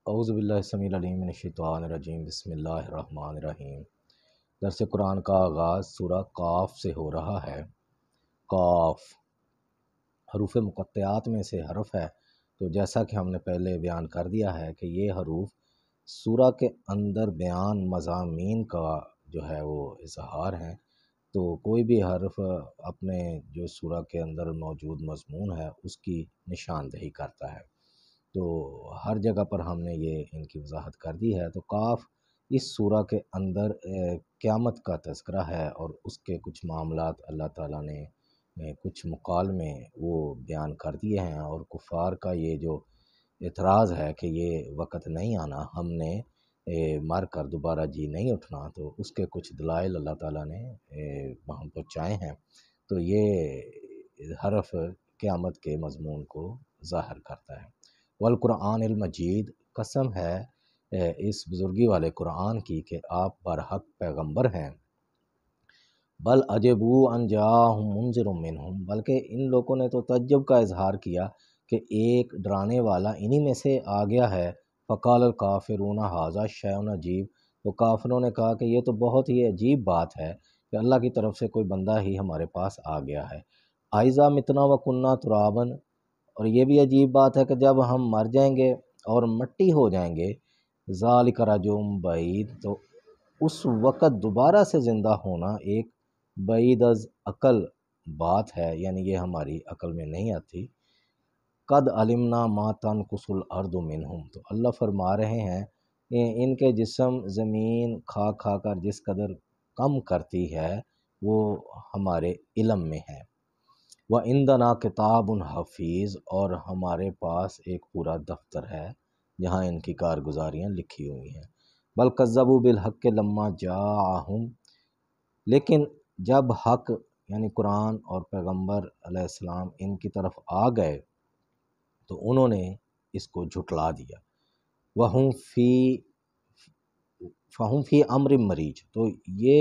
اعوذ باللہ السمیع العلیم من الشیطان الرجیم، بسم اللہ الرحمن الرحیم۔ درس قرآن کا آغاز سورہ قاف سے ہو رہا ہے۔ قاف حروف مقطعات میں سے حرف ہے، تو جیسا کہ ہم نے پہلے بیان کر دیا ہے کہ یہ حروف سورہ کے اندر بیان مضامین کا جو ہے وہ اظہار ہیں، تو کوئی بھی حرف اپنے جو سورہ کے اندر موجود مضمون ہے اس کی نشاندہی کرتا ہے، تو ہر جگہ پر ہم نے یہ ان کی وضاحت کر دی ہے۔ تو قاف اس سورہ کے اندر قیامت کا تذکرہ ہے، اور اس کے کچھ معاملات اللہ تعالیٰ نے کچھ مکالمے وہ بیان کر دیے ہیں، اور کفار کا یہ جو اعتراض ہے کہ یہ وقت نہیں آنا، ہم نے مر کر دوبارہ جی نہیں اٹھنا، تو اس کے کچھ دلائل اللہ تعالیٰ نے وہاں پہنچائے ہیں۔ تو یہ حرف قیامت کے مضمون کو ظاہر کرتا ہے۔ والقرآن المجید، قسم ہے اس بزرگی والے قرآن کی کہ آپ برحق پیغمبر ہیں۔ بل عجبوا ان جاءہم منذر منہم، بلکہ ان لوگوں نے تو تعجب کا اظہار کیا کہ ایک ڈرانے والا انہی میں سے آ گیا ہے۔ فقال الکافرون ھذا شیء عجیب، تو کافروں نے کہا کہ یہ تو بہت ہی عجیب بات ہے کہ اللہ کی طرف سے کوئی بندہ ہی ہمارے پاس آ گیا ہے۔ اذا متنا وکنا ترابا، اور یہ بھی عجیب بات ہے کہ جب ہم مر جائیں گے اور مٹی ہو جائیں گے، ذالک رجعٌ بعید، تو اس وقت دوبارہ سے زندہ ہونا ایک بعید از عقل بات ہے، یعنی یہ ہماری عقل میں نہیں آتی۔ قد علمنا ما تنقص الارض منہم، تو اللہ فرما رہے ہیں کہ ان کے جسم زمین کھا کھا کر جس قدر کم کرتی ہے وہ ہمارے علم میں ہے۔ وَعِندَنَا کتاب حفیظ، اور ہمارے پاس ایک پورا دفتر ہے جہاں ان کی کارگزاریاں لکھی ہوئی ہیں۔ بل کذبوا بالحق لما جاءہم، لیکن جب حق یعنی قرآن اور پیغمبر علیہ السلام ان کی طرف آ گئے تو انہوں نے اس کو جھٹلا دیا۔ فَهُمْ فِي أَمْرٍ مَرِيجٍ، تو یہ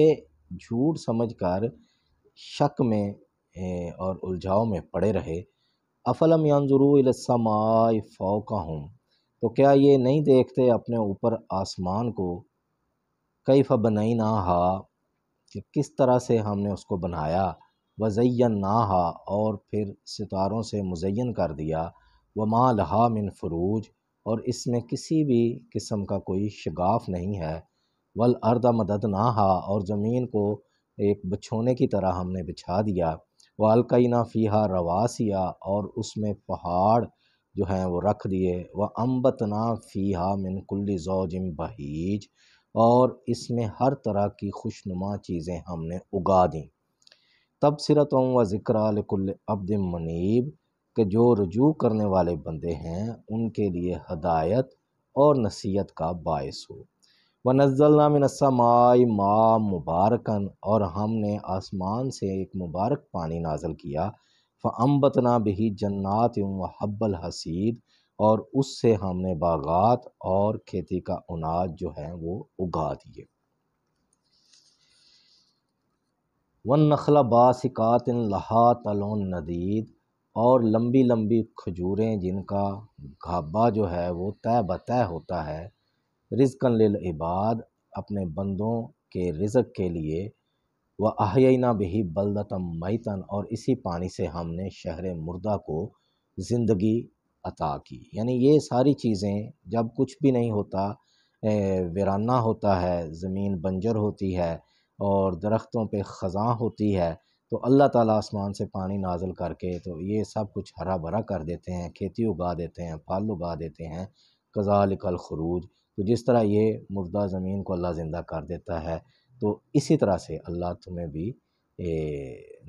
جھوٹ سمجھ کر شک میں اور الجھاؤ میں پڑے رہے۔ افلم ينظروا الى السماء فوقهم، تو کیا یہ نہیں دیکھتے اپنے اوپر آسمان کو، کیف بنیناها، کہ کس طرح سے ہم نے اس کو بنایا، وزیناها، اور پھر ستاروں سے مزین کر دیا، وما لها من فروج، اور اس میں کسی بھی قسم کا کوئی شگاف نہیں ہے، والارض مددناها، اور زمین کو ایک بچھونے کی طرح ہم نے بچھا دیا، والقینا فیہا رواسیا، اور اس میں پہاڑ جو ہیں وہ رکھ دیے، وانبتنا فیہا من کل زوج بہیج، اور اس میں ہر طرح کی خوشنما چیزیں ہم نے اگا دیں۔ تبصرۃ و ذکریٰ لکل عبد منیب، کہ جو رجوع کرنے والے بندے ہیں ان کے لیے ہدایت اور نصیحت کا باعث ہو۔ وَنَزَّلْنَا مِنَ السَّمَاءِ مَاءً مُبَارَكًا، اور ہم نے آسمان سے ایک مبارک پانی نازل کیا، فَأَنبَتْنَا بِهِ جَنَّاتٍ وَحَبَّ الْحَصِيدِ، اور اس سے ہم نے باغات اور کھیتی کا اناج جو ہیں وہ اگا دیے۔ وَالنَّخْلَ بَاسِقَاتٍ لَهَا طَلْعٌ نَضِيدٌ، اور لمبی لمبی کھجوریں جن کا گھابا جو ہے وہ تہ بتہ ہوتا ہے، رزقاً للعباد، اپنے بندوں کے رزق کے لیے، وَأَحْيَيْنَا بِهِ بَلْدَةً مَيْتًا، اور اسی پانی سے ہم نے شہر مردہ کو زندگی عطا کی۔ یعنی یہ ساری چیزیں جب کچھ بھی نہیں ہوتا، ویرانہ ہوتا ہے، زمین بنجر ہوتی ہے اور درختوں پہ خزاں ہوتی ہے، تو اللہ تعالیٰ آسمان سے پانی نازل کر کے تو یہ سب کچھ ہرا بھرا کر دیتے ہیں، کھیتی اگا دیتے ہیں، پھل اگا دیتے ہیں۔ کذالک الخروج، تو جس طرح یہ مردہ زمین کو اللہ زندہ کر دیتا ہے، تو اسی طرح سے اللہ تمہیں بھی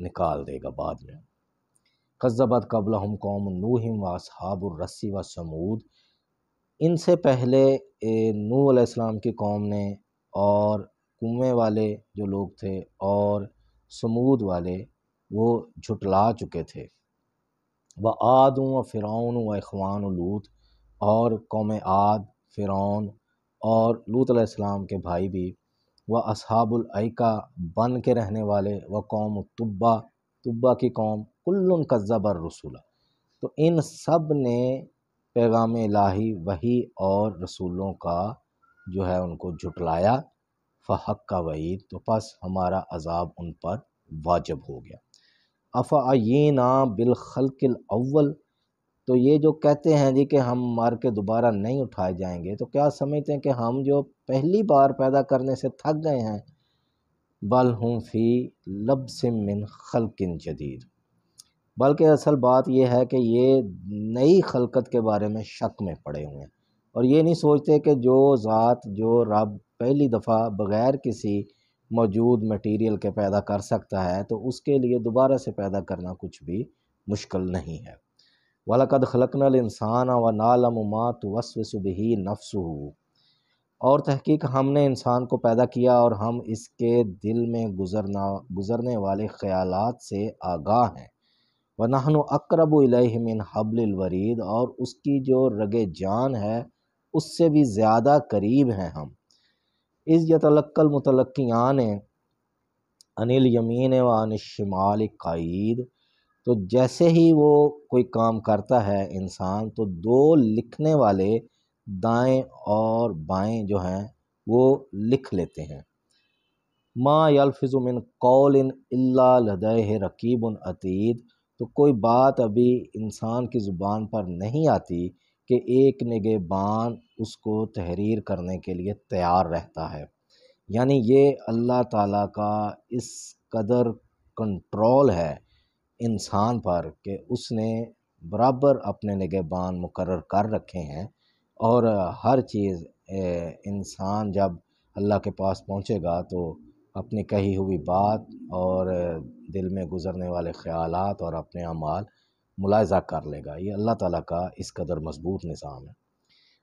نکال دے گا بعد میں۔ کذبت قبلہم قوم نوح واصحاب الرس وثمود، ان سے پہلے نوح علیہ السلام کی قوم نے اور کنویں والے جو لوگ تھے اور سمود والے وہ جھٹلا چکے تھے۔ وعاد وفرعون واخوان لوط، اور قوم عاد، فرعون اور لوط علیہ السلام کے بھائی بھی، واصحاب الایکہ، بن کے رہنے والے، وقوم تبا، تبا کی قوم، کل کذب الرسول، تو ان سب نے پیغام الہی وحی اور رسولوں کا جو ہے ان کو جھٹلایا، فحق کا وعید، تو پس ہمارا عذاب ان پر واجب ہو گیا۔ افعینا بالخلق الاول، تو یہ جو کہتے ہیں جی کہ ہم مر کے دوبارہ نہیں اٹھائے جائیں گے، تو کیا سمجھتے ہیں کہ ہم جو پہلی بار پیدا کرنے سے تھک گئے ہیں؟ بل ہم فی لبس من خلق جدید، بلکہ اصل بات یہ ہے کہ یہ نئی خلقت کے بارے میں شک میں پڑے ہوئے ہیں، اور یہ نہیں سوچتے کہ جو ذات، جو رب پہلی دفعہ بغیر کسی موجود مٹیریل کے پیدا کر سکتا ہے، تو اس کے لیے دوبارہ سے پیدا کرنا کچھ بھی مشکل نہیں ہے۔ وَلَقَدْ خَلَقْنَا الْإِنسَانَ وَنَعْلَمُ مَا تُوَسْوِسُ بِهِ نَفْسُهُ، اور تحقیق ہم نے انسان کو پیدا کیا اور ہم اس کے دل میں گزرنے والے خیالات سے آگاہ ہیں۔ وَنَحْنُ أَقْرَبُ إِلَيْهِ مِنْ حَبْلِ الْوَرِيدِ، اور اس کی جو رگ جان ہے اس سے بھی زیادہ قریب ہیں ہم۔ اِذْ يَتَلَقَّى الْمُتَلَقِّيَانِ عَنِ الْيَمِينِ وَعَنِ الشِّمَالِ قَعِيدٌ، تو جیسے ہی وہ کوئی کام کرتا ہے انسان، تو دو لکھنے والے دائیں اور بائیں جو ہیں وہ لکھ لیتے ہیں۔ ما یلفظ من قول الا لدیہ رقیب عتید، تو کوئی بات ابھی انسان کی زبان پر نہیں آتی کہ ایک نگہبان اس کو تحریر کرنے کے لیے تیار رہتا ہے۔ یعنی یہ اللہ تعالیٰ کا اس قدر کنٹرول ہے انسان پر کہ اس نے برابر اپنے نگہبان مقرر کر رکھے ہیں، اور ہر چیز انسان جب اللہ کے پاس پہنچے گا تو اپنی کہی ہوئی بات اور دل میں گزرنے والے خیالات اور اپنے اعمال ملاحظہ کر لے گا۔ یہ اللہ تعالیٰ کا اس قدر مضبوط نظام ہے۔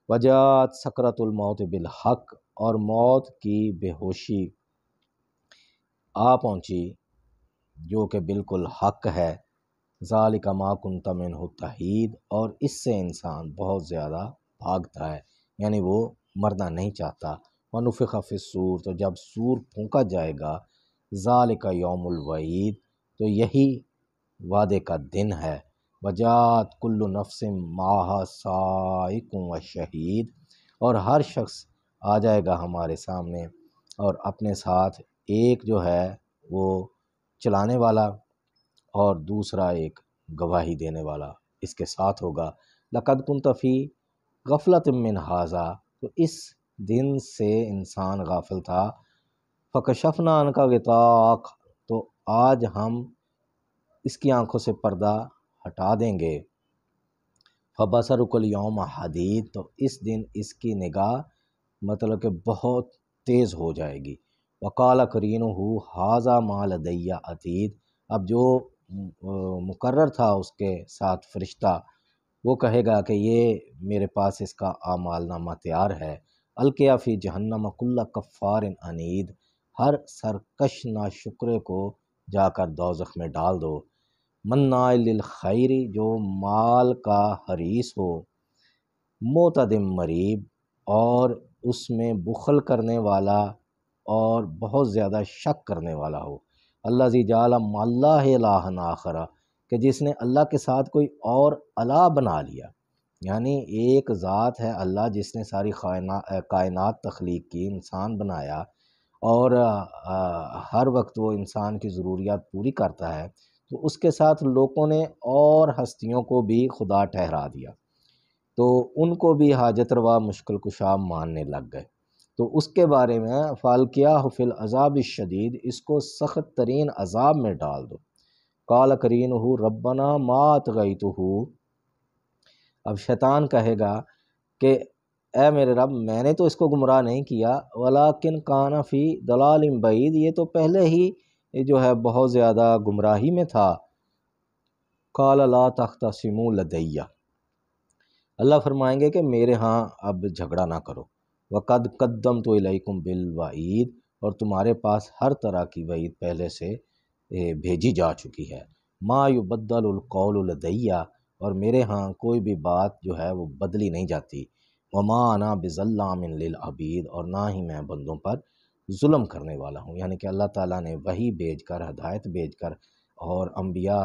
وجات سکرت الموت بالحق، اور موت کی بے ہوشی آ پہنچی جو کہ بالکل حق ہے۔ ذالک ما کنت منہ تحید، اور اس سے انسان بہت زیادہ بھاگتا ہے، یعنی وہ مرنا نہیں چاہتا۔ ونفخ فی الصور، تو جب سور پھونکا جائے گا، ذالک یوم الوعید، تو یہی وعدے کا دن ہے۔ وجات کل نفس معہا سائق و شہید، اور ہر شخص آ جائے گا ہمارے سامنے اور اپنے ساتھ ایک جو ہے وہ چلانے والا اور دوسرا ایک گواہی دینے والا اس کے ساتھ ہوگا۔ لقد کنت فی غفلۃ من ھذا، تو اس دن سے انسان غافل تھا۔ فکشفنا عنک غطاءک، تو آج ہم اس کی آنکھوں سے پردہ ہٹا دیں گے۔ فبصرک الیوم حدید، تو اس دن اس کی نگاہ مطلب کہ بہت تیز ہو جائے گی۔ وقال قرینہ ھذا ما لدی عتید، اب جو مقرر تھا اس کے ساتھ فرشتہ، وہ کہے گا کہ یہ میرے پاس اس کا اعمال نامہ تیار ہے۔ القیا فی جہنم کل کفار عنید، ہر سرکش ناشکرے کو جا کر دوزخ میں ڈال دو۔ مناع للخیر، جو مال کا حریص ہو، معتد مریب، اور اس میں بخل کرنے والا اور بہت زیادہ شک کرنے والا ہو۔ الذی جعل مع اللہ الہا آخر، کہ جس نے اللہ کے ساتھ کوئی اور الہ بنا لیا، یعنی ایک ذات ہے اللہ جس نے ساری کائنات تخلیق کی، انسان بنایا، اور ہر وقت وہ انسان کی ضروریات پوری کرتا ہے، تو اس کے ساتھ لوگوں نے اور ہستیوں کو بھی خدا ٹھہرا دیا، تو ان کو بھی حاجت روا مشکل کشا ماننے لگ گئے۔ تو اس کے بارے میں فالقیاہ فی العذاب الشدید، اس کو سخت ترین عذاب میں ڈال دو۔ قال قرینہ ربنا ما اطغیتہ، اب شیطان کہے گا کہ اے میرے رب، میں نے تو اس کو گمراہ نہیں کیا، ولیکن کان فی ضلال بعید، یہ تو پہلے ہی جو ہے بہت زیادہ گمراہی میں تھا۔ قال لا تختصموا لدی، اللہ فرمائیں گے کہ میرے ہاں اب جھگڑا نہ کرو۔ وقد قدمت الیکم بالوعید، اور تمہارے پاس ہر طرح کی وعید پہلے سے بھیجی جا چکی ہے۔ ما یبدل القول لدی، اور میرے ہاں کوئی بھی بات جو ہے وہ بدلی نہیں جاتی۔ وما انا بظلام للعبید، اور نہ ہی میں بندوں پر ظلم کرنے والا ہوں، یعنی کہ اللہ تعالیٰ نے وحی بھیج کر، ہدایت بھیج کر اور انبیاء